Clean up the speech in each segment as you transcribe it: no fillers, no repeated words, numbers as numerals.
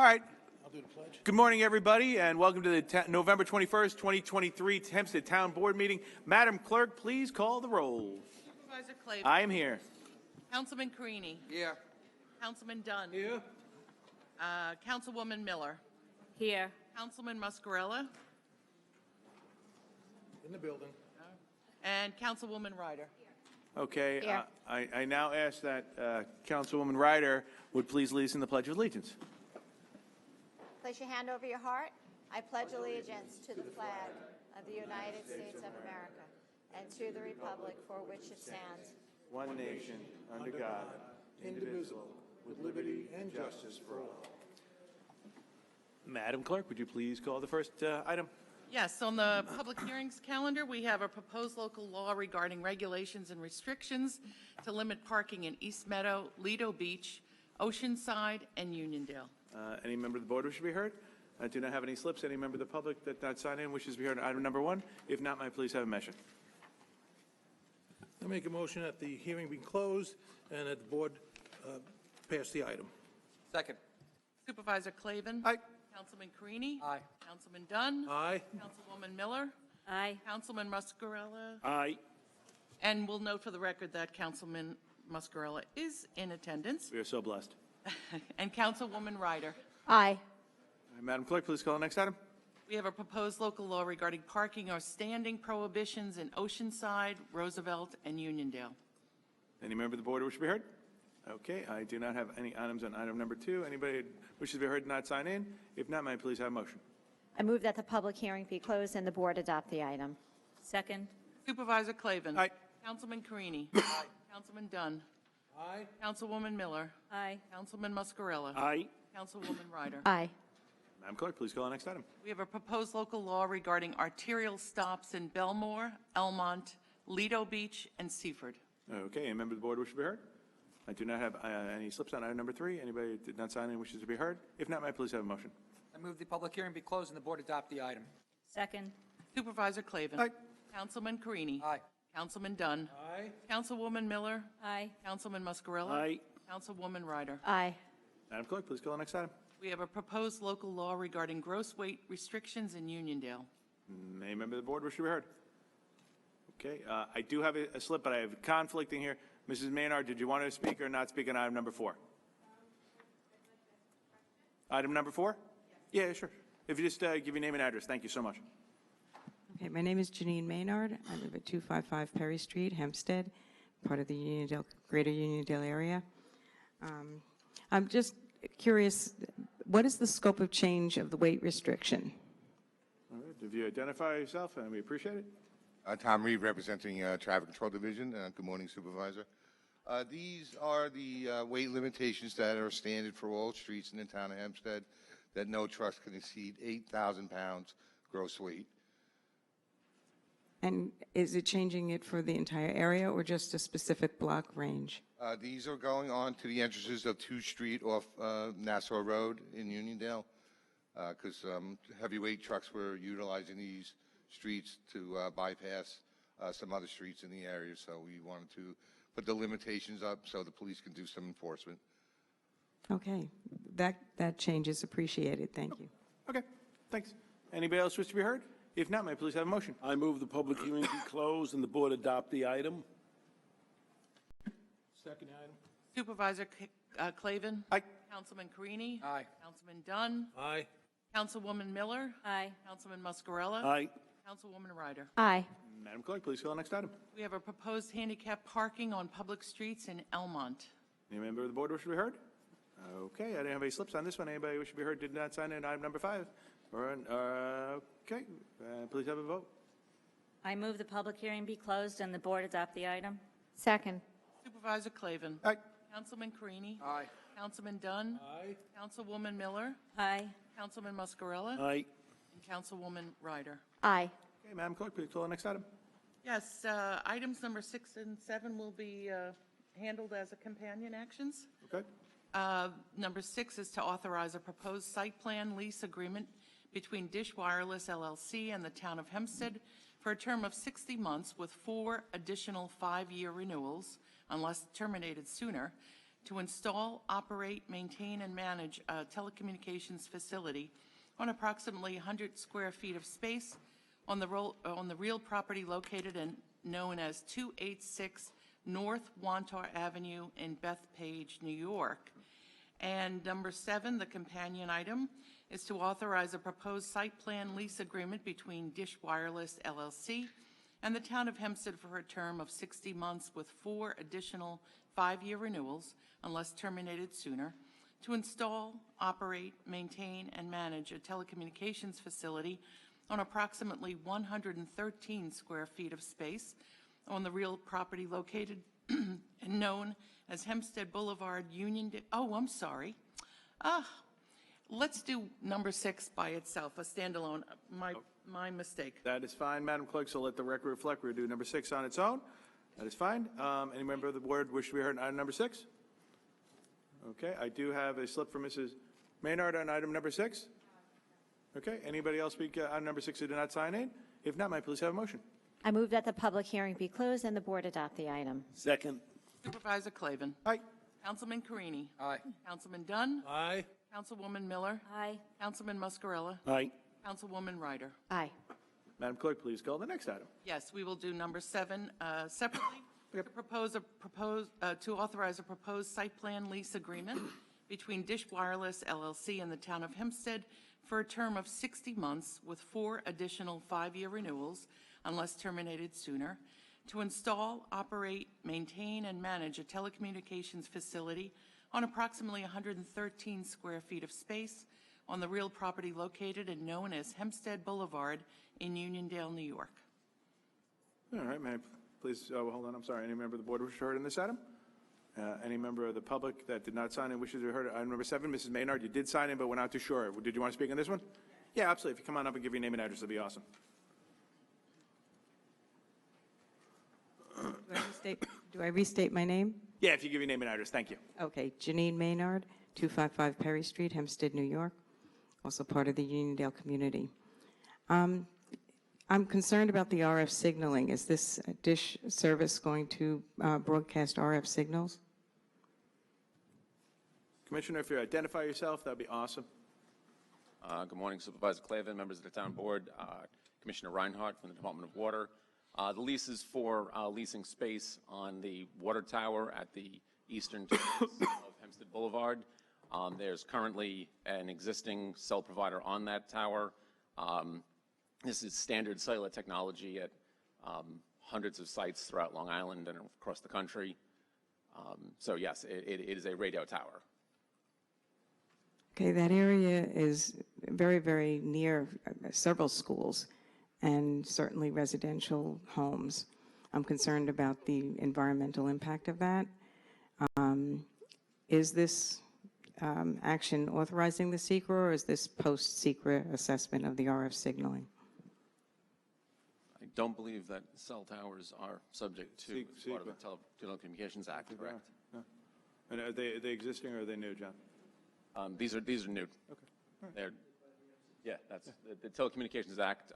All right. I'll do the pledge. Good morning, everybody, and welcome to the November 21st, 2023 Hempstead Town Board meeting. Madam Clerk, please call the roll. Supervisor Clavin. I am here. Councilman Carini. Here. Councilman Dunn. Here. Councilwoman Miller. Here. Councilman Muscarella. In the building. And Councilwoman Ryder. Okay, Here. I now ask that Councilwoman Ryder would please lead us in the Pledge of Allegiance. Place your hand over your heart. I pledge allegiance to the flag of the United States of America and to the republic for which it stands, One nation, under God, indivisible, with liberty and justice for all. Madam Clerk, would you please call the first item? Yes, on the public hearings calendar, we have a proposed local law regarding regulations and restrictions to limit parking in East Meadow, Lido Beach, Oceanside, and Uniondale. Any member of the board wish to be heard? I do not have any slips. Any member of the public that not signed in wishes to be heard on item number 1? If not, may I please have a motion? I make a motion that the hearing be closed and that the board pass the item. Second. Supervisor Clavin. Aye. Councilman Carini. Aye. Councilman Dunn. Aye. Councilwoman Miller. Aye. Councilman Muscarella. Aye. And we'll note for the record that Councilman Muscarella is in attendance. We are so blessed. And Councilwoman Ryder. Aye. All right, Madam Clerk, please call the next item. We have a proposed local law regarding parking or standing prohibitions in Oceanside, Roosevelt, and Uniondale. Any member of the board wish to be heard? Okay, I do not have any items on item number 2. Anybody wishes to be heard not sign in? If not, may I please have a motion? I move that the public hearing be closed and the board adopt the item. Second. Supervisor Clavin. Aye. Councilman Carini. Councilman Dunn. Aye. Councilwoman Miller. Aye. Councilman Muscarella. Aye. Councilwoman Ryder. Aye. Madam Clerk, please call the next item. We have a proposed local law regarding arterial stops in Belmore, Elmont, Lido Beach, and Seaford. Okay, any member of the board wish to be heard? I do not have any slips on item number 3. Anybody did not sign in wishes to be heard? If not, may I please have a motion? I move the public hearing be closed and the board adopt the item. Second. Supervisor Clavin. Aye. Councilman Carini. Aye. Councilman Dunn. Aye. Councilwoman Miller. Aye. Councilman Muscarella. Aye. Councilwoman Ryder. Aye. Madam Clerk, please call the next item. We have a proposed local law regarding gross weight restrictions in Uniondale. Any member of the board wish to be heard? Okay, I do have a slip, but I have conflicting here. Mrs. Maynard, did you want to speak or not speak on item number 4? Item number 4? Yeah, sure. If you just give your name and address. Thank you so much. Okay, my name is Janine Maynard. I live at 255 Perry Street, Hempstead, part of the Uniondale, greater Uniondale area. I'm just curious, what is the scope of change of the weight restriction? All right, if you identify yourself, and we appreciate it. Tom Reed, representing Traffic Control Division. Good morning, Supervisor. These are the weight limitations that are standard for all streets in the town of Hempstead, that no trucks can exceed 8,000 pounds gross weight. And is it changing it for the entire area or just a specific block range? These are going on to the entrances of 2nd Street off Nassau Road in Uniondale, because heavyweight trucks were utilizing these streets to bypass some other streets in the area. So we wanted to put the limitations up so the police can do some enforcement. Okay, that change is appreciated. Thank you. Okay, thanks. Anybody else wish to be heard? If not, may I please have a motion? I move the public hearing be closed and the board adopt the item. Second item. Supervisor Clavin. Aye. Councilman Carini. Aye. Councilman Dunn. Aye. Councilwoman Miller. Aye. Councilman Muscarella. Aye. Councilwoman Ryder. Aye. Madam Clerk, please call the next item. We have a proposed handicap parking on public streets in Elmont. Any member of the board wish to be heard? Okay, I didn't have any slips on this one. Anybody wish to be heard did not sign in item number 5? Okay, please have a vote. I move the public hearing be closed and the board adopt the item. Second. Supervisor Clavin. Aye. Councilman Carini. Aye. Councilman Dunn. Aye. Councilwoman Miller. Aye. Councilman Muscarella. Aye. And Councilwoman Ryder. Aye. Okay, Madam Clerk, please call the next item. Yes, items number 6 and 7 will be handled as a companion actions. Okay. Number 6 is to authorize a proposed site plan lease agreement between Dish Wireless LLC and the town of Hempstead for a term of 60 months with 4 additional 5-year renewals, unless terminated sooner, to install, operate, maintain, and manage a telecommunications facility on approximately 100 square feet of space on the real property located and known as 286 North Wantar Avenue in Bethpage, New York. And number 7, the companion item, is to authorize a proposed site plan lease agreement between Dish Wireless LLC and the Town of Hempstead for a term of 60 months with 4 additional 5-year renewals, unless terminated sooner, to install, operate, maintain, and manage a telecommunications facility on approximately 113 square feet of space on the real property located and known as Hempstead Boulevard, let's do number 6 by itself, a standalone. My mistake. That is fine, Madam Clerk, so let the record reflect. We'll do number 6 on its own. That is fine. Any member of the board wish to be heard on item number 6? Okay, I do have a slip from Mrs. Maynard on item number 6. Okay, anybody else speak on number 6 who did not sign in? If not, may I please have a motion? I move that the public hearing be closed and the board adopt the item. Second. Supervisor Clavin. Aye. Councilman Carini. Aye. Councilman Dunn. Aye. Councilwoman Miller. Aye. Councilman Muscarella. Aye. Councilwoman Ryder. Aye. Madam Clerk, please call the next item. Yes, we will do number 7 separately. To authorize a proposed site plan lease agreement between Dish Wireless LLC and the Town of Hempstead for a term of 60 months with 4 additional 5-year renewals, unless terminated sooner, to install, operate, maintain, and manage a telecommunications facility on approximately 113 square feet of space on the real property located and known as Hempstead Boulevard in Uniondale, New York. All right, may I please, hold on, I'm sorry. Any member of the board wish to be heard in this item? Any member of the public that did not sign in wishes to be heard? Item number 7, Mrs. Maynard, you did sign in, but we're not too sure. Did you want to speak on this one? Yeah, absolutely. If you come on up and give your name and address, that'd be awesome. Do I restate my name? Yeah, if you give your name and address, thank you. Okay, Janine Maynard, 255 Perry Street, Hempstead, New York, also part of the Uniondale community. I'm concerned about the RF signaling. Is this Dish service going to broadcast RF signals? Commissioner, if you identify yourself, that'd be awesome. Good morning, Supervisor Clavin, members of the town board, Commissioner Reinhardt from the Department of Water. The lease is for leasing space on the water tower at the eastern terminus of Hempstead Boulevard. There's currently an existing cell provider on that tower. This is standard cellular technology at hundreds of sites throughout Long Island and across the country. So yes, it is a radio tower. Okay, that area is very, very near several schools and certainly residential homes. I'm concerned about the environmental impact of that. Is this action authorizing the SECRA, or is this post-SECRA assessment of the RF signaling? I don't believe that cell towers are subject to part of the Telecommunications Act, correct? No. And are they existing or are they new, John? These are new. Okay. That's the Telecommunications Act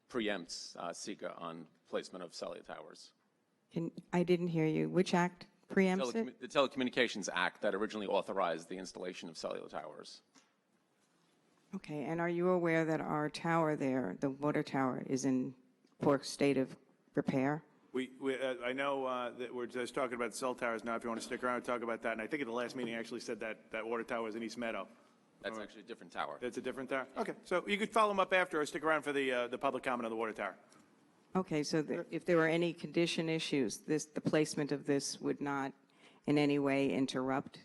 preempts SECA on placement of cellular towers. I didn't hear you. Which act preempts it? The Telecommunications Act that originally authorized the installation of cellular towers. Okay, and are you aware that our tower there, the water tower, is in poor state of repair? I know that we're just talking about cell towers now. If you want to stick around and talk about that, and I think at the last meeting I actually said that water tower was in East Meadow. That's actually a different tower. That's a different tower? Okay, so you could follow them up after or stick around for the public comment on the water tower. Okay, so if there were any condition issues, the placement of this would not in any way interrupt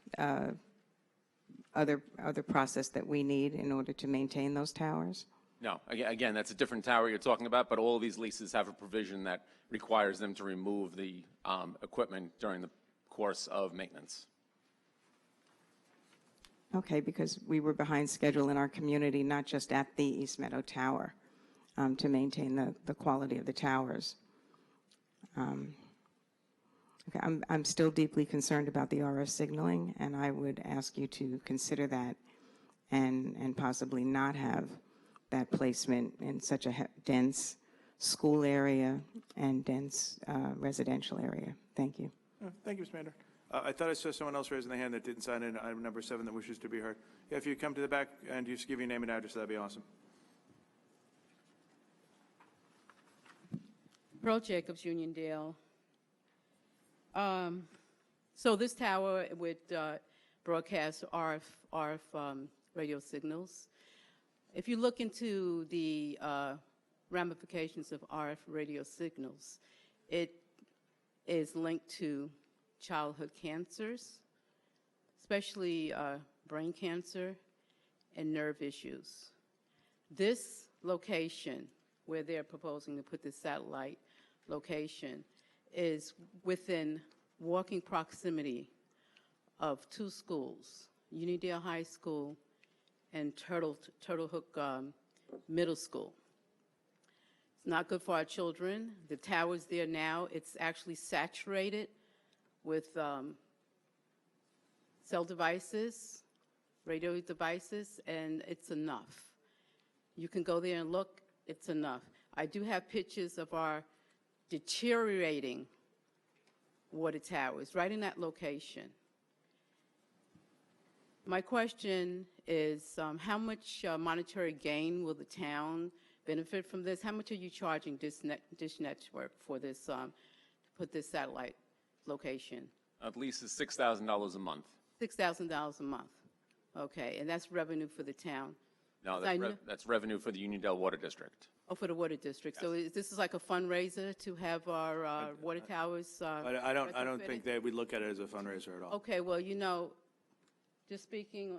other process that we need in order to maintain those towers? No, again, that's a different tower you're talking about, but all of these leases have a provision that requires them to remove the equipment during the course of maintenance. Okay, because we were behind schedule in our community, not just at the East Meadow Tower, to maintain the quality of the towers. Okay, I'm still deeply concerned about the RF signaling, and I would ask you to consider that and possibly not have that placement in such a dense school area and dense residential area. Thank you. Thank you, Mr. Maynard. I thought I saw someone else raising their hand that didn't sign in, item number 7, that wishes to be heard. Yeah, if you come to the back and just give your name and address, that'd be awesome. Pearl Jacobs, Uniondale. So this tower would broadcast RF radio signals. If you look into the ramifications of RF radio signals, it is linked to childhood cancers, especially brain cancer and nerve issues. This location, where they're proposing to put this satellite location, is within walking proximity of 2 schools, Unidale High School and Turtle Hook Middle School. It's not good for our children. The tower's there now. It's actually saturated with cell devices, radio devices, and it's enough. You can go there and look. It's enough. I do have pictures of our deteriorating water towers right in that location. My question is, how much monetary gain will the town benefit from this? How much are you charging Dish Network for this, to put this satellite location? The lease is $6,000 a month. $6,000 a month. Okay, and that's revenue for the town. No, that's revenue for the Uniondale Water District. Oh, for the water district. So this is like a fundraiser to have our water towers? I don't retrofitted? think that we look at it as a fundraiser at all. Okay, well, just speaking,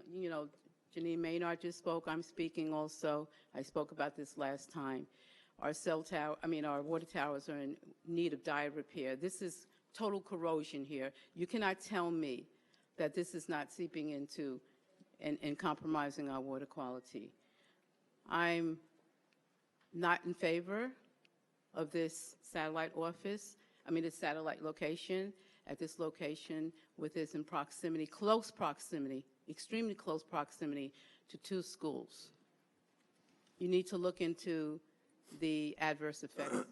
Janine Maynard just spoke. I'm speaking also. I spoke about this last time. Our our water towers are in need of dire repair. This is total corrosion here. You cannot tell me that this is not seeping into and compromising our water quality. I'm not in favor of this satellite office, this satellite location, at this location with this in proximity, close proximity, extremely close proximity to 2 schools. You need to look into the adverse effects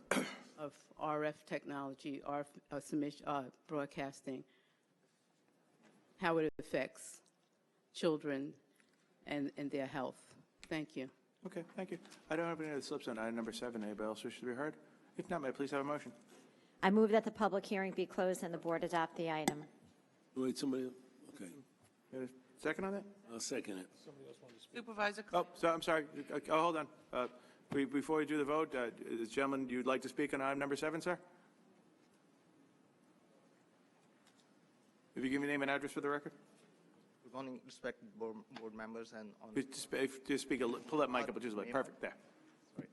of RF technology, broadcasting, how it affects children and their health. Thank you. Okay, thank you. I don't have any other slips on item number 7. Anybody else wish to be heard? If not, may I please have a motion? I move that the public hearing be closed and the board adopt the item. Wait, somebody, okay. You have a second on that? I'll second it. Supervisor Oh, I'm sorry. Oh, hold on. Before we do the vote, gentlemen, you'd like to speak on item number 7, sir? If you give me name and address for the record? Good morning, respected board members and Just speak pull that mic up just a bit. Perfect. There. Sorry.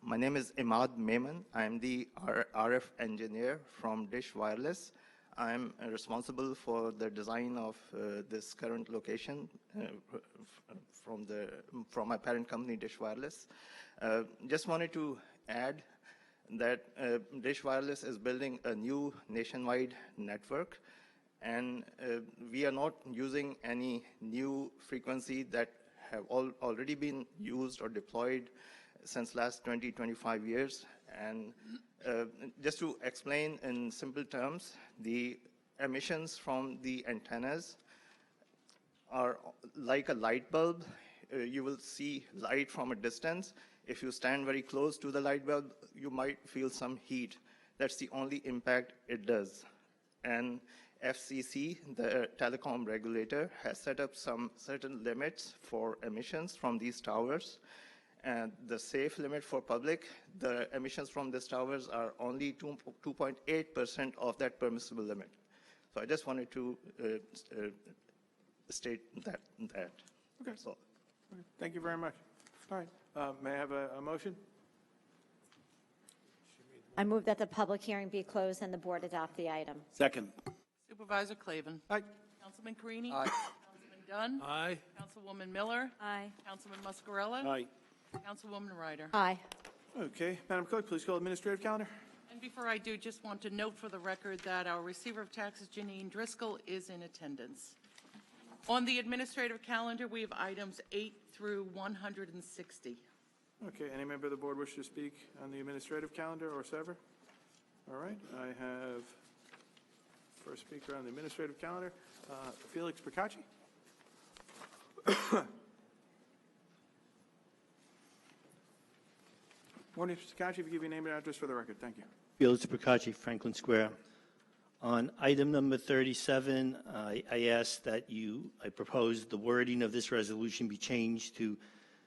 My name is Imad Mehman. I am the RF engineer from Dish Wireless. I am responsible for the design of this current location from my parent company, Dish Wireless. Just wanted to add that Dish Wireless is building a new nationwide network, and we are not using any new frequency that have already been used or deployed since last 20, 25 years. And just to explain in simple terms, the emissions from the antennas are like a light bulb. You will see light from a distance. If you stand very close to the light bulb, you might feel some heat. That's the only impact it does. And FCC, the telecom regulator, has set up some certain limits for emissions from these towers. And the safe limit for public, the emissions from these towers are only 2.8% of that permissible limit. So I just wanted to state that. Okay. So, Thank you very much. All right. May I have a motion? I move that the public hearing be closed and the board adopt the item. Second. Supervisor Clavin. Aye. Councilman Carini. Aye. Councilman Dunn. Aye. Councilwoman Miller. Aye. Councilman Muscarella. Aye. Councilwoman Ryder. Aye. Okay. Madam Clerk, please call administrative calendar. And before I do, just want to note for the record that our receiver of taxes, Janine Driscoll, is in attendance. On the administrative calendar, we have items 8 through 160. Okay. Any member of the board wish to speak on the administrative calendar or sever? All right. I have First speaker on the administrative calendar, Felix Procacci. Morning, Mr. Procacci. If you give your name and address for the record, thank you. Felix Procacci, Franklin Square. On item number 37, I ask that I propose the wording of this resolution be changed to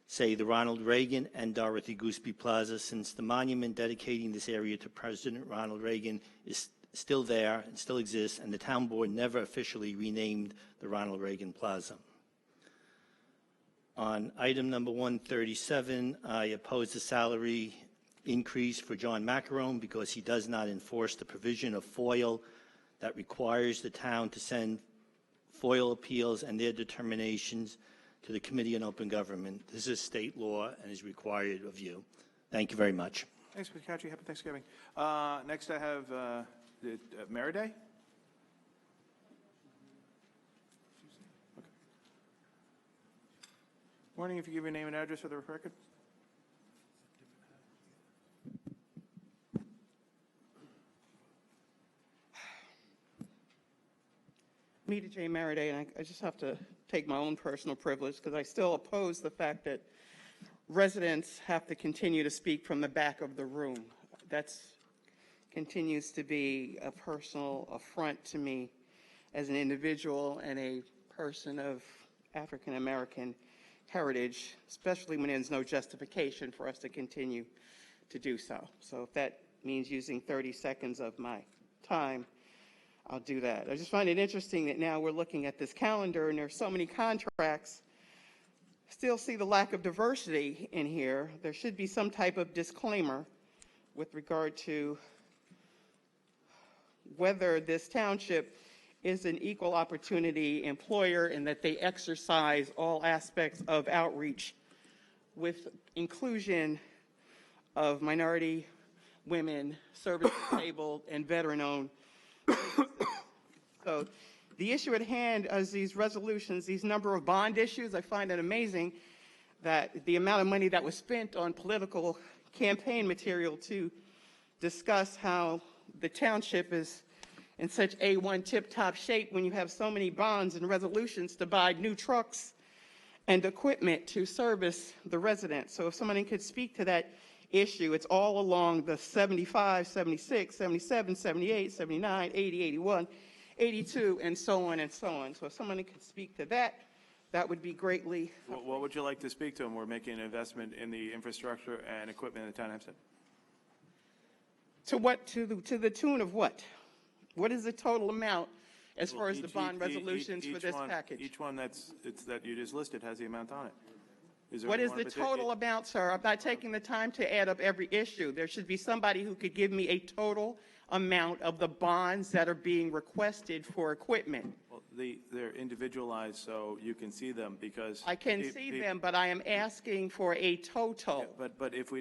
say the Ronald Reagan and Dorothy Goospey Plaza, since the monument dedicating this area to President Ronald Reagan is still there and still exists, and the town board never officially renamed the Ronald Reagan Plaza. On item number 137, I oppose the salary increase for John Macarone because he does not enforce the provision of FOIL that requires the town to send FOIL appeals and their determinations to the Committee on Open Government. This is state law and is required of you. Thank you very much. Thanks, Mr. Procacci. Happy Thanksgiving. Next, I have Meriday. Okay. Morning. If you give your name and address for the record. Meta J. Meriday, and I just have to take my own personal privilege because I still oppose the fact that residents have to continue to speak from the back of the room. That continues to be a personal affront to me as an individual and a person of African American heritage, especially when there's no justification for us to continue to do so. So if that means using 30 seconds of my time, I'll do that. I just find it interesting that now we're looking at this calendar and there's so many contracts. Still see the lack of diversity in here. There should be some type of disclaimer with regard to whether this township is an equal opportunity employer and that they exercise all aspects of outreach with inclusion of minority, women, service-disabled, and veteran-owned. So the issue at hand is these resolutions, these number of bond issues. I find it amazing that the amount of money that was spent on political campaign material to discuss how the township is in such A1 tip-top shape when you have so many bonds and resolutions to buy new trucks and equipment to service the residents. So if somebody could speak to that issue, it's all along the 75, 76, 77, 78, 79, 80, 81, 82, and so on and so on. So if somebody could speak to that, that would be greatly. What would you like to speak to? And we're making an investment in the infrastructure and equipment in the town of Hempstead. To what? To the tune of what? What is the total amount as far as the bond resolutions for this package? Each one that you just listed has the amount on it. What is the total amount, sir? I'm not taking the time to add up every issue. There should be somebody who could give me a total amount of the bonds that are being requested for equipment. Well, they're individualized, so you can see them because I can see them, but I am asking for a total. Yeah, but if we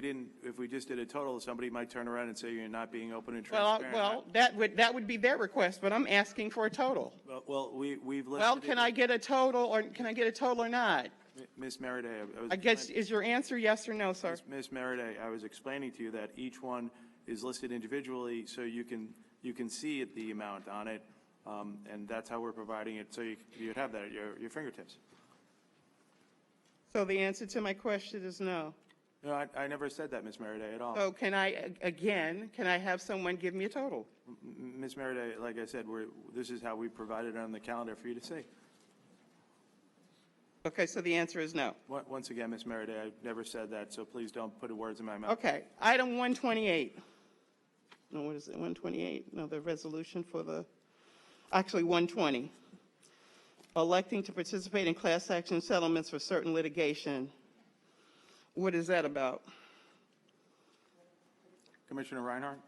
just did a total, somebody might turn around and say you're not being open and transparent. Well, that would be their request, but I'm asking for a total. Well, we've listed. Well, can I get a total, or can I get a total or not? Ms. Meriday, I guess, is your answer yes or no, sir? Ms. Meriday, I was explaining to you that each one is listed individually, so you can see the amount on it, and that's how we're providing it, so you'd have that at your fingertips. So the answer to my question is no. No, I never said that, Ms. Meriday, at all. So can I have someone give me a total? Ms. Meriday, like I said, this is how we provided it on the calendar for you to see. Okay, so the answer is no. Once again, Ms. Meriday, I never said that, so please don't put words in my mouth. Okay, item 128. No, what is it, 128? No, the resolution for actually 120. Electing to participate in class action settlements for certain litigation. What is that about? Commissioner Reinhardt?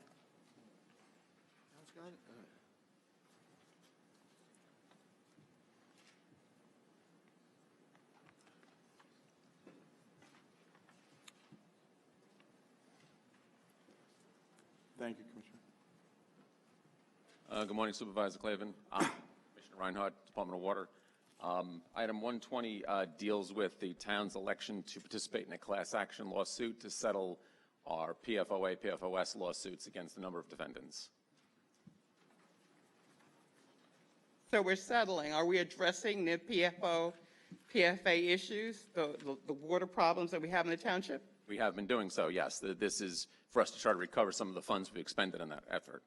Thank you, Commissioner. Good morning, Supervisor Clavin. Commissioner Reinhardt, Department of Water. Item 120 deals with the town's election to participate in a class action lawsuit to settle our PFOA, PFOS lawsuits against a number of defendants. So we're settling. Are we addressing the PFA issues, the water problems that we have in the township? We have been doing so, yes. This is for us to try to recover some of the funds we expended in that effort.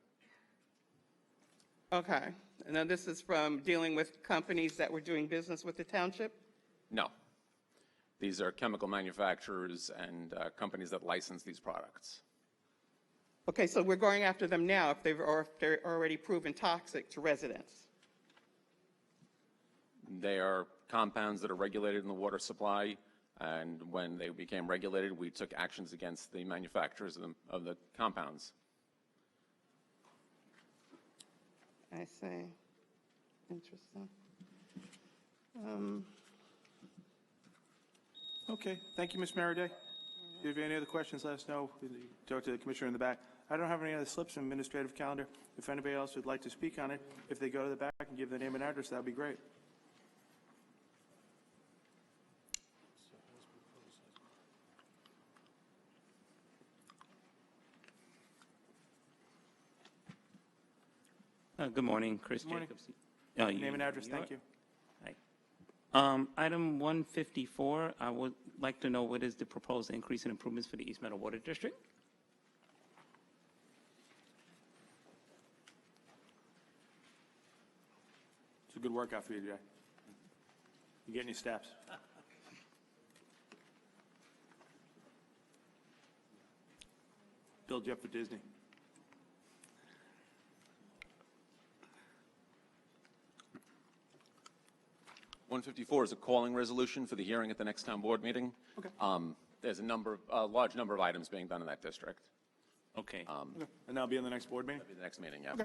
Okay. And then this is from dealing with companies that were doing business with the township? No. These are chemical manufacturers and companies that license these products. Okay, so we're going after them now if they're already proven toxic to residents. They are compounds that are regulated in the water supply, and when they became regulated, we took actions against the manufacturers of the compounds. I see. Interesting. Okay, thank you, Ms. Mariday. If you have any other questions, let us know. Talk to the commissioner in the back. I don't have any other slips from administrative calendar. If anybody else would like to speak on it, if they go to the back and give their name and address, that would be great. Good morning, Chris Good morning. Jacobs. Name and address, thank you. Hi. Item 154, I would like to know what is the proposed increase in improvements for the East Meadow Water District? It's a good workout for you, Jay. You getting your steps. Build you up for Disney. $154 is a calling resolution for the hearing at the next town board meeting. Okay. There's a large number of items being done in that district. Okay. Okay. And that'll be in the next board meeting? That'll be the next meeting, yeah. Okay.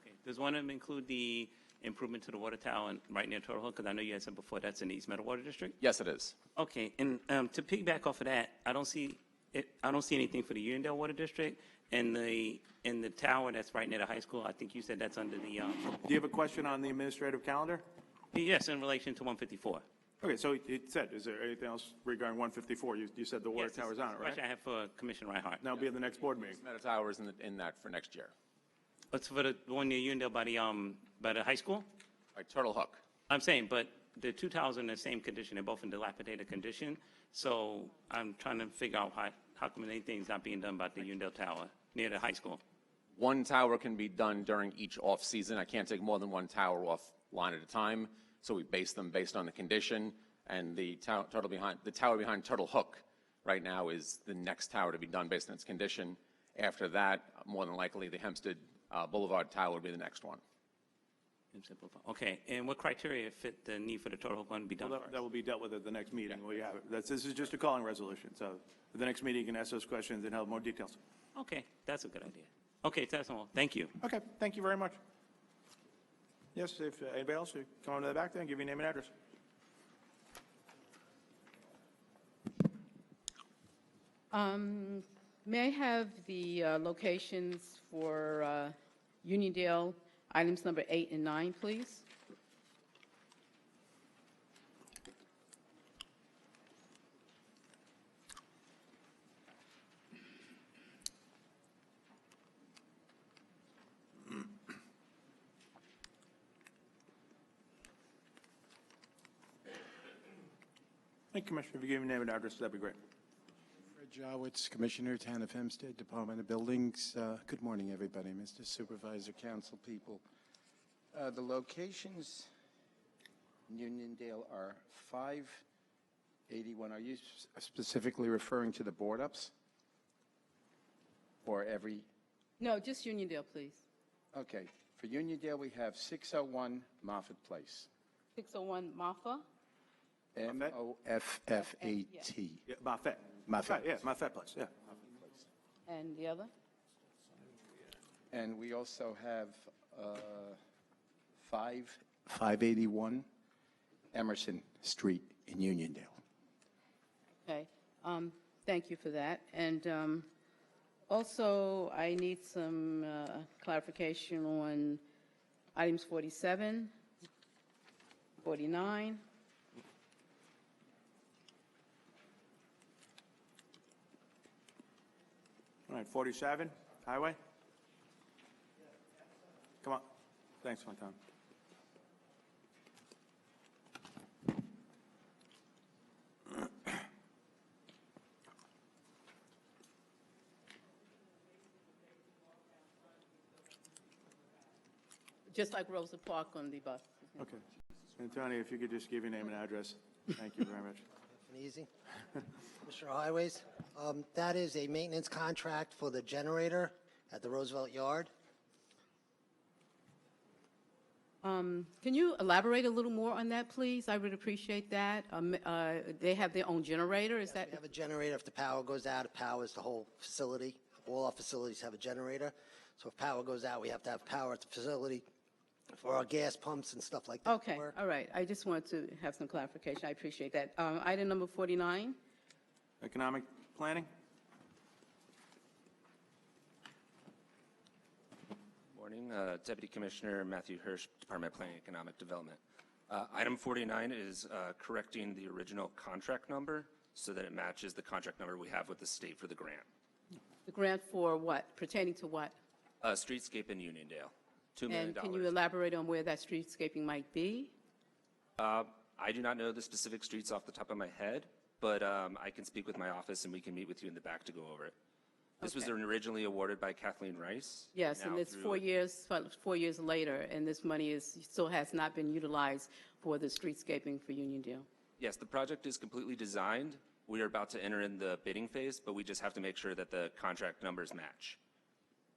Okay. Does one of them include the improvement to the water tower right near Turtle Hook? Because I know you had said before that's in the East Meadow Water District. Yes, it is. Okay. And to piggyback off of that, I don't see anything for the Uniondale Water District and the tower that's right near the high school. I think you said that's under the. Do you have a question on the administrative calendar? Yes, in relation to 154. Okay, so it said, is there anything else regarding 154? You said the water Yes, tower's on it, right? Question I have for Commissioner Reinhardt. That'll be at the next board meeting. Meadow Tower is in that for next year. It's for the one near Uniondale by the high school? Right, Turtle Hook. I'm saying, but the two towers are in the same condition. They're both in dilapidated condition. So I'm trying to figure out how come anything's not being done about the Uniondale Tower near the high school. One tower can be done during each off-season. I can't take more than one tower offline at a time. So we base them based on the condition. And the tower behind Turtle Hook right now is the next tower to be done based on its condition. After that, more than likely, the Hempstead Boulevard Tower would be the next one. Okay, and what criteria fit the need for the Turtle Hook one to be done Well, first? that will be dealt with at the next meeting. Well, you have it. This is just a calling resolution. So at the next meeting, you can ask those questions and have more details. Okay, that's a good idea. Okay, that's all. Thank you. Okay, thank you very much. Yes, if anybody else, you come on to the back there and give your name and address. May I have the locations for Uniondale, items number 8 and 9, please? Thank you, Commissioner. If you give your name and address, that'd be great. Fred Jowitz, Commissioner, Town of Hempstead, Department of Buildings. Good morning, everybody. Mr. Supervisor, council people. The locations in Uniondale are 581. Are you specifically referring to the board ups? Or every? No, just Uniondale, please. Okay. For Uniondale, we have 601 Moffett Place. 601 Marfa? Moffat. Yeah, Moffett. Moffett. Yeah, Moffett Place, yeah. And the other? And we also have 581 Emerson Street in Uniondale. Okay. Thank you for that. And also, I need some clarification on items 47, 49. All right, 47, highway? Come on. Thanks, my time. just like Rosa Park on the bus. Okay. Antonio, if you could just give your name and address. Thank you very much. Easy. Commissioner Highways, that is a maintenance contract for the generator at the Roosevelt Yard. Can you elaborate a little more on that, please? I would appreciate that. They have their own generator, is that? We have a generator. If the power goes out, it powers the whole facility. All our facilities have a generator. So if power goes out, we have to have power at the facility for our gas pumps and stuff like that. Okay, all right. I just wanted to have some clarification. I appreciate that. Item number 49. Economic planning? Morning, Deputy Commissioner Matthew Hirsch, Department of Planning and Economic Development. Item 49 is correcting the original contract number so that it matches the contract number we have with the state for the grant. The grant for what? Pertaining to what? Streetscape in Uniondale, $2 million. And can you elaborate on where that streetscaping might be? I do not know the specific streets off the top of my head, but I can speak with my office and we can meet with you in the back to go over it. This was originally awarded by Kathleen Rice. Yes, and it's 4 years later, and this money still has not been utilized for the streetscaping for Uniondale. Yes, the project is completely designed. We are about to enter in the bidding phase, but we just have to make sure that the contract numbers match.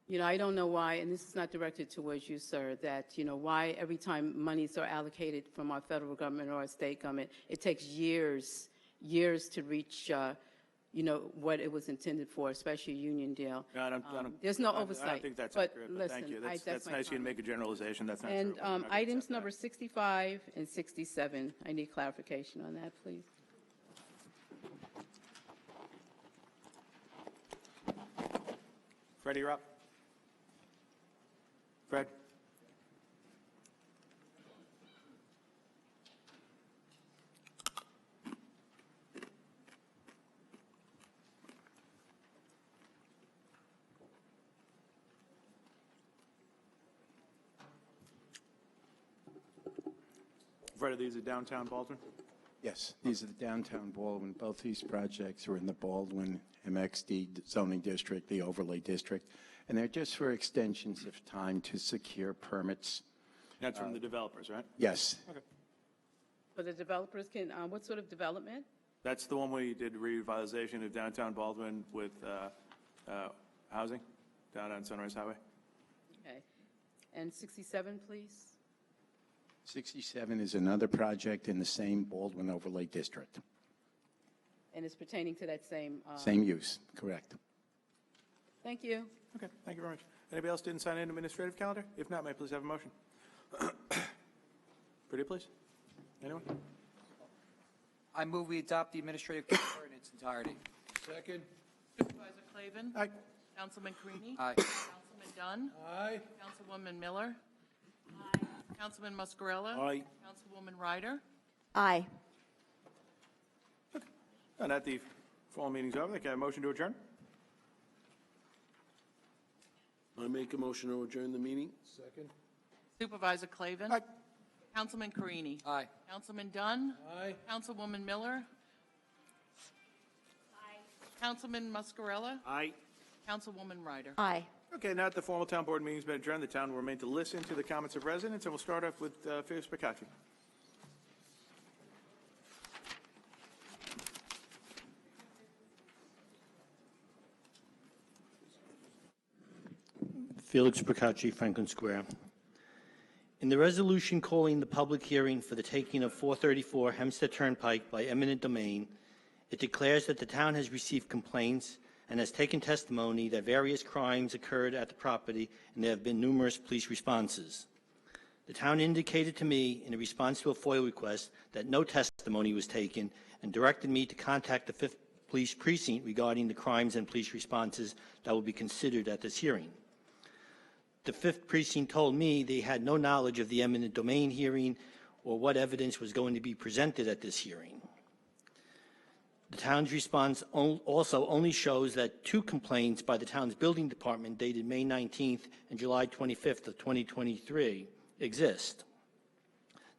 You know, I don't know why, and this is not directed towards you, sir, that, you know, why every time monies are allocated from our federal government or our state government, it takes years to reach, you know, what it was intended for, especially Uniondale. No, I don't, there's no I oversight. don't think that's but accurate, but listen, thank you. that's That's my nice you can comment. make a generalization. That's not And true. We're not gonna items accept that. number 65 and 67, I need clarification on that, please. Freddie, you're up. Fred? Fred, are these at downtown Baldwin? Yes, these are the downtown Baldwin. Both these projects are in the Baldwin MXD zoning district, the overlay district, and they're just for extensions of time to secure permits. That's from the developers, right? Yes. Okay. For the developers can, what sort of development? That's the one where you did revitalization of downtown Baldwin with housing down on Sunrise Highway? Okay. And 67, please? 67 is another project in the same Baldwin overlay district. And it's pertaining to that same... Same use, correct. Thank you. Okay, thank you very much. Anybody else didn't sign in administrative calendar? If not, may I please have a motion? Pretty please. Anyone? I move we adopt the administrative calendar in its entirety. Second. Supervisor Clavin. Aye. Councilman Carini. Aye. Councilman Dunn. Aye. Councilwoman Miller. Councilman Muscarella. Aye. Councilwoman Ryder. Aye. And at the fall meeting's over, can I have a motion to adjourn? I make a motion to adjourn the meeting. Second. Supervisor Clavin. Aye. Councilman Carini. Aye. Councilman Dunn. Aye. Councilwoman Miller. Councilman Muscarella. Aye. Councilwoman Ryder. Aye. Okay, now that the formal town board meeting's been adjourned, the town will remain to listen to the comments of residents, and we'll start off with Felix Picacci. Felix Procacci, Franklin Square. In the resolution calling the public hearing for the taking of 434 Hempstead Turnpike by eminent domain, it declares that the town has received complaints and has taken testimony that various crimes occurred at the property and there have been numerous police responses. The town indicated to me in a response to a FOIL request that no testimony was taken and directed me to contact the 5th Police Precinct regarding the crimes and police responses that will be considered at this hearing. The 5th Precinct told me they had no knowledge of the eminent domain hearing or what evidence was going to be presented at this hearing. The town's response also only shows that 2 complaints by the town's building department dated May 19th and July 25th of 2023 exist.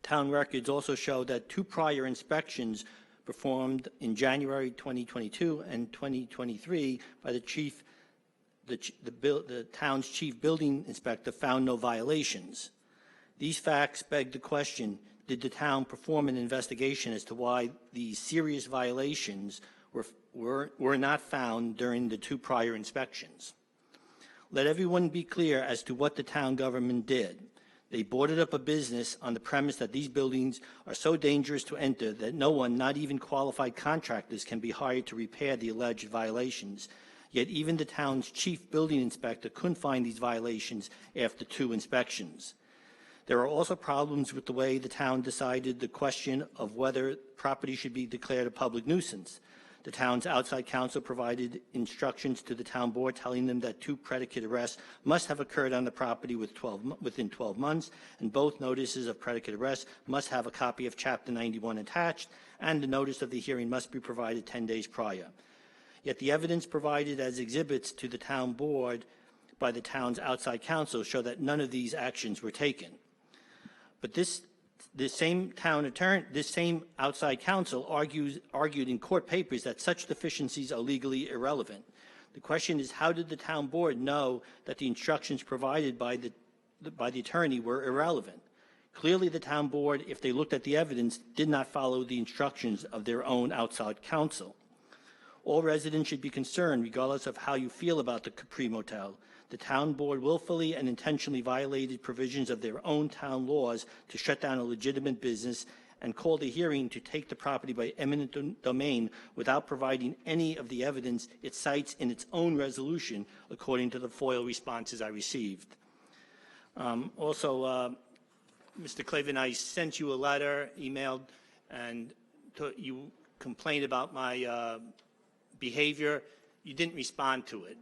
Town records also show that 2 prior inspections performed in January 2022 and 2023 by the town's chief building inspector found no violations. These facts beg the question, did the town perform an investigation as to why these serious violations were not found during the 2 prior inspections? Let everyone be clear as to what the town government did. They boarded up a business on the premise that these buildings are so dangerous to enter that no one, not even qualified contractors, can be hired to repair the alleged violations. Yet even the town's chief building inspector couldn't find these violations after 2 inspections. There are also problems with the way the town decided the question of whether property should be declared a public nuisance. The town's outside counsel provided instructions to the town board telling them that 2 predicate arrests must have occurred on the property within 12 months, and both notices of predicate arrest must have a copy of Chapter 91 attached, and the notice of the hearing must be provided 10 days prior. Yet the evidence provided as exhibits to the town board by the town's outside counsel show that none of these actions were taken. But this same outside counsel argued in court papers that such deficiencies are legally irrelevant. The question is, how did the town board know that the instructions provided by the attorney were irrelevant? Clearly, the town board, if they looked at the evidence, did not follow the instructions of their own outside counsel. All residents should be concerned, regardless of how you feel about the Capri Motel. The town board willfully and intentionally violated provisions of their own town laws to shut down a legitimate business and called a hearing to take the property by eminent domain without providing any of the evidence it cites in its own resolution, according to the FOIL responses I received. Also, Mr. Clavin, I sent you a letter, emailed, and you complained about my behavior. You didn't respond to it.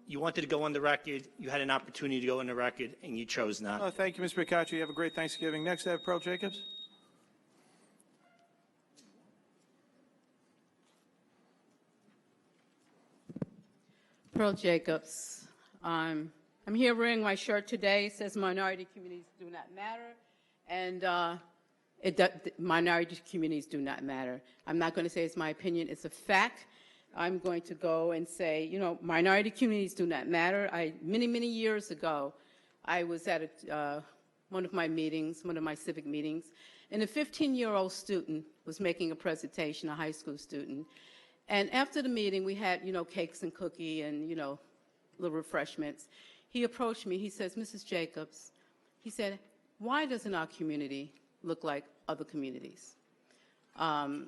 You wanted to go on the record. You had an opportunity to go on the record, and you chose not. Oh, thank you, Mr. Piccacci. You have a great Thanksgiving. Next, I have Pearl Jacobs. Pearl Jacobs. I'm here wearing my shirt today. It says minority communities do not matter, and minority communities do not matter. I'm not going to say it's my opinion. It's a fact. I'm going to go and say, you know, minority communities do not matter. Many years ago, I was at one of my meetings, one of my civic meetings, and a 15-year-old student was making a presentation, a high school student. And after the meeting, we had, you know, cakes and cookie and, you know, little refreshments. He approached me. He says, Mrs. Jacobs, he said, why doesn't our community look like other communities?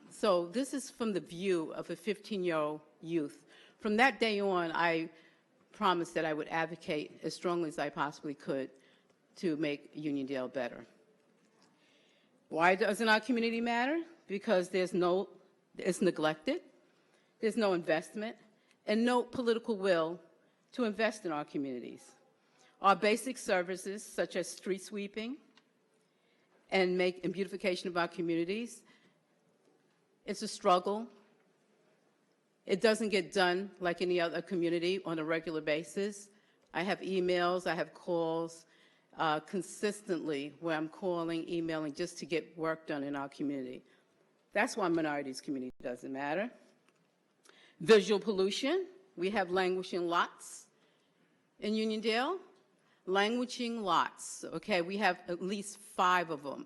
So this is from the view of a 15-year-old youth. From that day on, I promised that I would advocate as strongly as I possibly could to make Uniondale better. Why doesn't our community matter? Because it's neglected, there's no investment, and no political will to invest in our communities. Our basic services, such as street sweeping and beautification of our communities, it's a struggle. It doesn't get done like any other community on a regular basis. I have emails, I have calls consistently where I'm calling, emailing just to get work done in our community. That's why minorities community doesn't matter. Visual pollution, we have languishing lots in Uniondale. Languishing lots, okay, we have at least 5 of them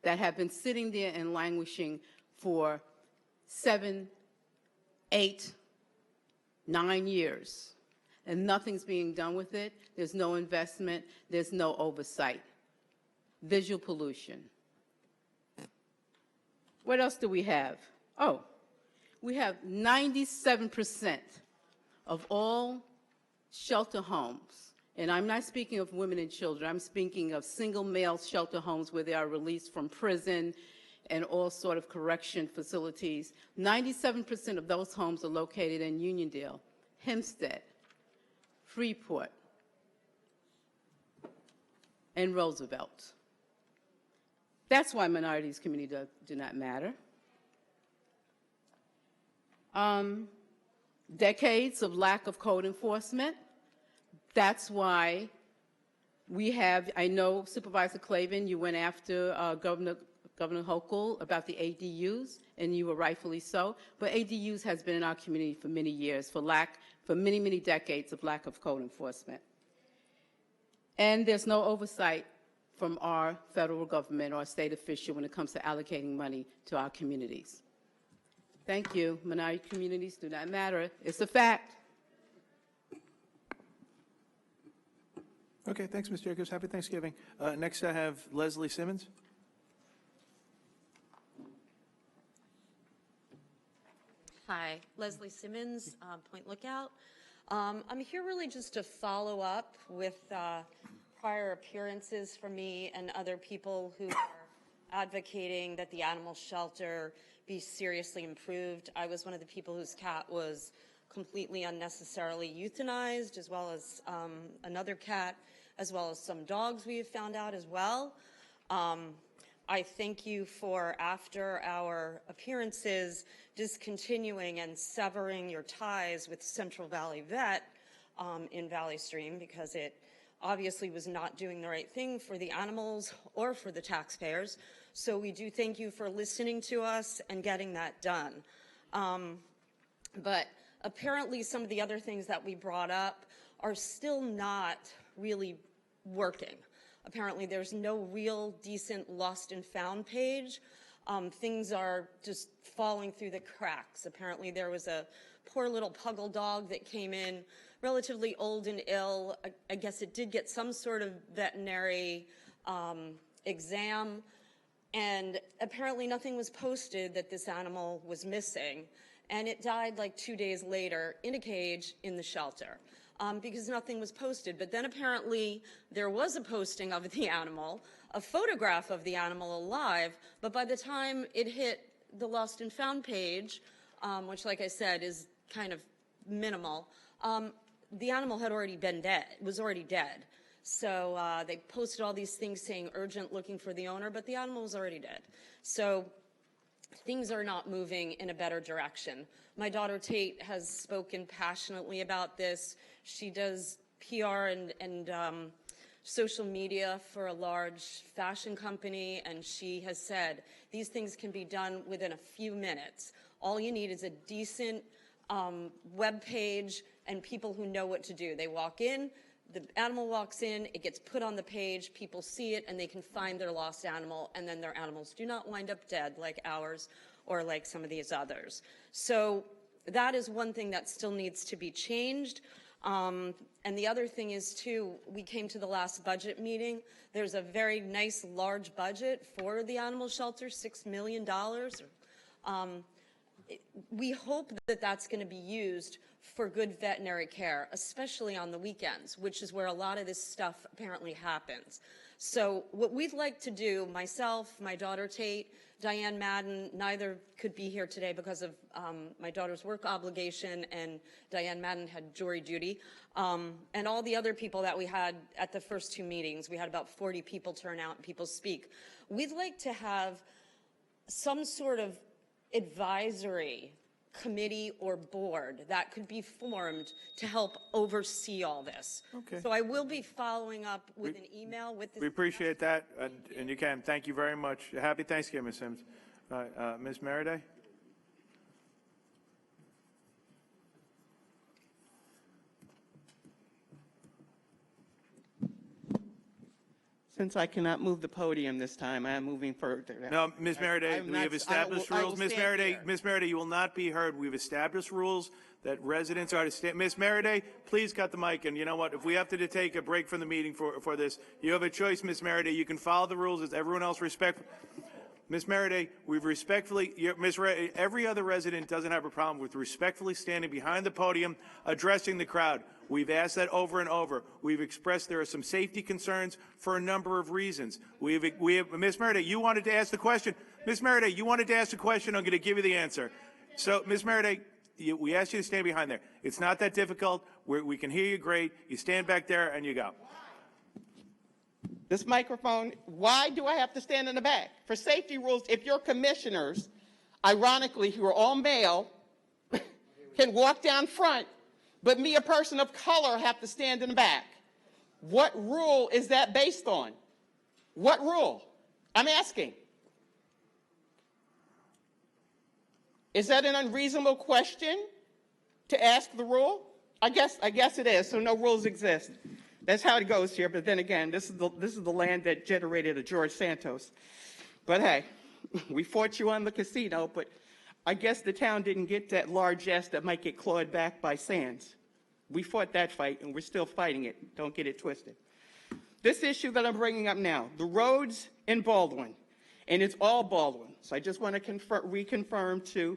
that have been sitting there and languishing for 7, 8, 9 years, and nothing's being done with it. There's no investment. There's no oversight. Visual pollution. What else do we have? Oh, we have 97% of all shelter homes, and I'm not speaking of women and children. I'm speaking of single male shelter homes where they are released from prison and all sort of correction facilities. 97% of those homes are located in Uniondale, Hempstead, Freeport, and Roosevelt. That's why minorities community do not matter. Decades of lack of code enforcement. That's why we have, I know Supervisor Clavin, you went after Governor Hochul about the ADUs, and you were rightfully so. But ADUs has been in our community for many years, for many decades of lack of code enforcement. And there's no oversight from our federal government or state official when it comes to allocating money to our communities. Thank you. Minority communities do not matter. It's a fact. Okay, thanks, Ms. Jacobs. Happy Thanksgiving. Next, I have Leslie Simmons. Hi, Leslie Simmons, Point Lookout. I'm here really just to follow up with prior appearances from me and other people who are advocating that the animal shelter be seriously improved. I was one of the people whose cat was completely unnecessarily euthanized, as well as another cat, as well as some dogs we have found out as well. I thank you for, after our appearances, discontinuing and severing your ties with Central Valley Vet in Valley Stream, because it obviously was not doing the right thing for the animals or for the taxpayers. So we do thank you for listening to us and getting that done. But apparently some of the other things that we brought up are still not really working. Apparently there's no real decent lost and found page. Things are just falling through the cracks. Apparently there was a poor little puggle dog that came in relatively old and ill. I guess it did get some sort of veterinary exam, and apparently nothing was posted that this animal was missing, and it died like 2 days later in a cage in the shelter. Because nothing was posted. But then apparently there was a posting of the animal, a photograph of the animal alive, but by the time it hit the lost and found page, which like I said is kind of minimal, the animal had already been dead, was already dead. So they posted all these things saying urgent, looking for the owner, but the animal was already dead. So things are not moving in a better direction. My daughter Tate has spoken passionately about this. She does PR and social media for a large fashion company, and she has said these things can be done within a few minutes. All you need is a decent web page and people who know what to do. They walk in, the animal walks in, it gets put on the page, people see it, and they can find their lost animal, and then their animals do not wind up dead like ours or like some of these others. So that is one thing that still needs to be changed. And the other thing is, too, we came to the last budget meeting. There's a very nice, large budget for the animal shelter, $6 million. We hope that that's going to be used for good veterinary care, especially on the weekends, which is where a lot of this stuff apparently happens. So what we'd like to do, myself, my daughter Tate, Diane Madden, neither could be here today because of my daughter's work obligation, and Diane Madden had jury duty, and all the other people that we had at the first two meetings. We had about 40 people turn out and people speak. We'd like to have some sort of advisory committee or board that could be formed to help oversee all this. Okay. So I will be following up with an email with this. We appreciate that, and you can. Thank you very much. Happy Thanksgiving, Ms. Sims. Ms. Meriday? Since I cannot move the podium this time, I am moving further. No, Ms. Meriday, we have established rules. Ms. Meriday, you will not be heard. We've established rules that residents are to stand. Ms. Meriday, please cut the mic. And you know what? If we have to take a break from the meeting for this, you have a choice, Ms. Meriday. You can follow the rules as everyone else respect. Ms. Meriday, we've respectfully, every other resident doesn't have a problem with respectfully standing behind the podium, addressing the crowd. We've asked that over and over. We've expressed there are some safety concerns for a number of reasons. We have, Ms. Meriday, you wanted to ask the question. Ms. Meriday, you wanted to ask the question. I'm going to give you the answer. So, Ms. Meriday, we asked you to stand behind there. It's not that difficult. We can hear you great. You stand back there and you go. This microphone, why do I have to stand in the back? For safety rules, if your commissioners, ironically, who are all male, can walk down front, but me, a person of color, have to stand in the back. What rule is that based on? What rule? I'm asking. Is that an unreasonable question to ask the rule? I guess it is, so no rules exist. That's how it goes here. But then again, this is the land that generated a George Santos. But hey, we fought you on the casino, but I guess the town didn't get that largesse that might get clawed back by Sands. We fought that fight, and we're still fighting it. Don't get it twisted. This issue that I'm bringing up now, the roads in Baldwin, and it's all Baldwin. So I just want to reconfirm to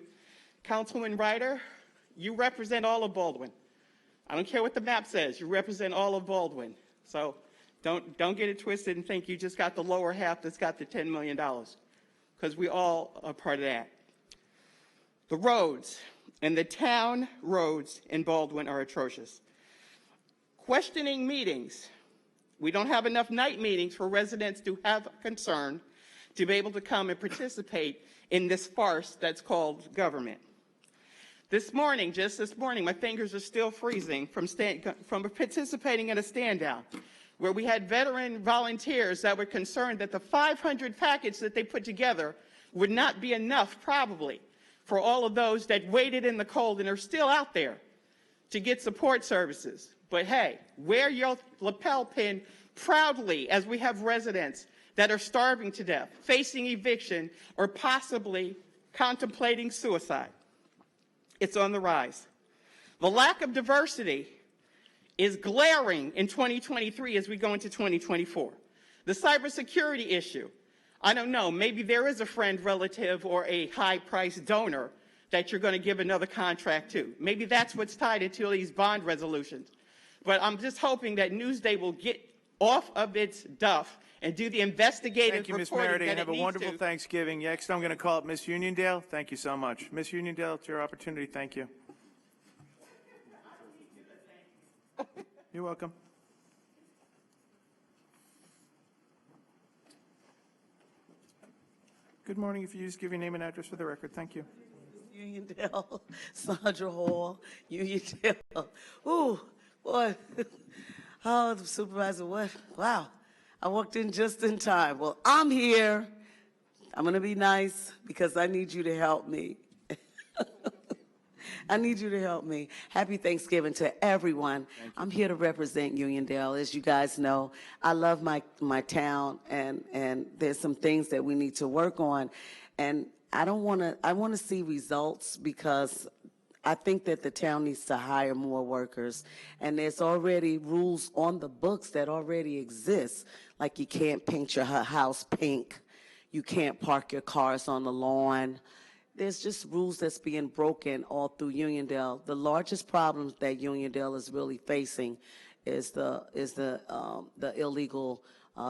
Councilman Ryder, you represent all of Baldwin. I don't care what the map says. You represent all of Baldwin. So don't get it twisted and think you just got the lower half that's got the $10 million, because we all are part of that. The roads and the town roads in Baldwin are atrocious. Questioning meetings. We don't have enough night meetings for residents to have concern to be able to come and participate in this farce that's called government. This morning, just this morning, my fingers are still freezing from participating in a stand-down where we had veteran volunteers that were concerned that the 500 packets that they put together would not be enough, probably, for all of those that waited in the cold and are still out there to get support services. But hey, wear your lapel pin proudly as we have residents that are starving to death, facing eviction, or possibly contemplating suicide. It's on the rise. The lack of diversity is glaring in 2023 as we go into 2024. The cybersecurity issue, I don't know, maybe there is a friend, relative, or a high-priced donor that you're going to give another contract to. Maybe that's what's tied into these bond resolutions. But I'm just hoping that Newsday will get off of its duff and do the investigative Thank you, Ms. reporting Merida, that and have it a needs wonderful to. Thanksgiving. Next, I'm going to call up Ms. Uniondale. Thank you so much. Ms. Uniondale, it's your opportunity. Thank you. You're welcome. Good morning. If you just give your name and address for the record. Thank you. Uniondale, Sandra Hall, Uniondale. Ooh, boy. Oh, the supervisor, what? Wow. I walked in just in time. Well, I'm here. I'm going to be nice because I need you to help me. I need you to help me. Happy Thanksgiving to everyone. I'm here to represent Uniondale. As you guys know, I love my town, and there's some things that we need to work on. And I want to see results because I think that the town needs to hire more workers. And there's already rules on the books that already exist, like you can't paint your house pink. You can't park your cars on the lawn. There's just rules that's being broken all through Uniondale. The largest problem that Uniondale is really facing is the illegal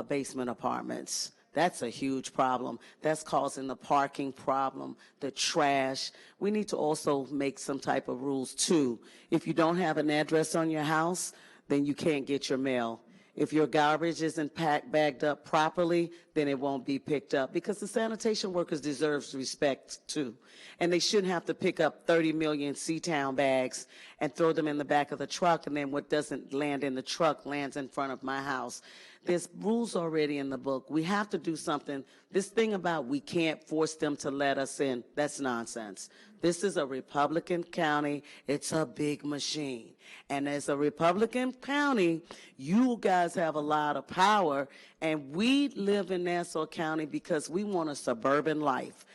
basement apartments. That's a huge problem. That's causing the parking problem, the trash. We need to also make some type of rules too. If you don't have an address on your house, then you can't get your mail. If your garbage isn't bagged up properly, then it won't be picked up, because the sanitation workers deserve respect too. And they shouldn't have to pick up 30 million C-Town bags and throw them in the back of the truck, and then what doesn't land in the truck lands in front of my house. There's rules already in the book. We have to do something. This thing about we can't force them to let us in, that's nonsense. This is a Republican county. It's a big machine. And as a Republican county, you guys have a lot of power, and we live in Nassau County because we want a suburban life.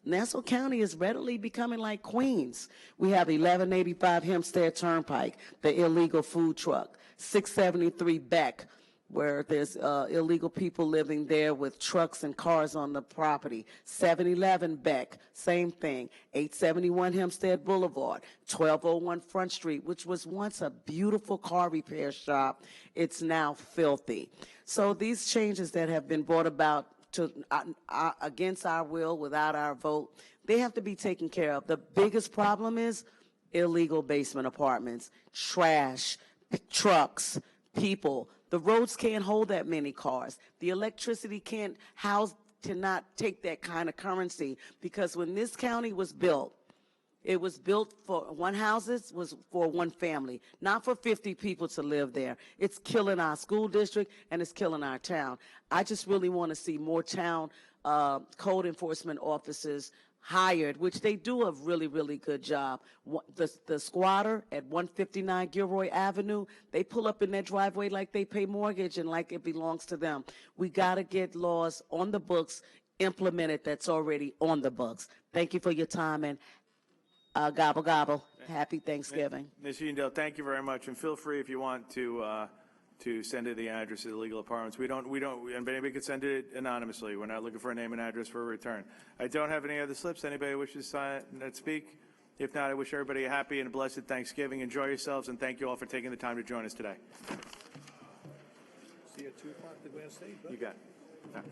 Nassau County is readily becoming like Queens. We have 1185 Hempstead Turnpike, the illegal food truck, 673 Beck, where there's illegal people living there with trucks and cars on the property. 711 Beck, same thing. 871 Hempstead Boulevard, 1201 Front Street, which was once a beautiful car repair shop. It's now filthy. So these changes that have been brought about to against our will, without our vote, they have to be taken care of. The biggest problem is illegal basement apartments, trash, trucks, people. The roads can't hold that many cars. The electricity can't not take that kind of currency, because when this county was built, it was built for one houses was for one family, not for 50 people to live there. It's killing our school district and it's killing our town. I just really want to see more town code enforcement officers hired, which they do a really, really good job. The squatter at 159 Gilroy Avenue, they pull up in their driveway like they pay mortgage and like it belongs to them. We got to get laws on the books implemented that's already on the books. Thank you for your time, and gobble, gobble. Happy Thanksgiving. Ms. Uniondale, thank you very much, and feel free if you want to send it the address of the legal apartments. We don't, and anybody could send it anonymously. We're not looking for a name and address for a return. I don't have any other slips. Anybody wishes to speak? If not, I wish everybody a happy and a blessed Thanksgiving. Enjoy yourselves, and thank you all for taking the time to join us today. See you at 2 o'clock, the Grand State. You got it.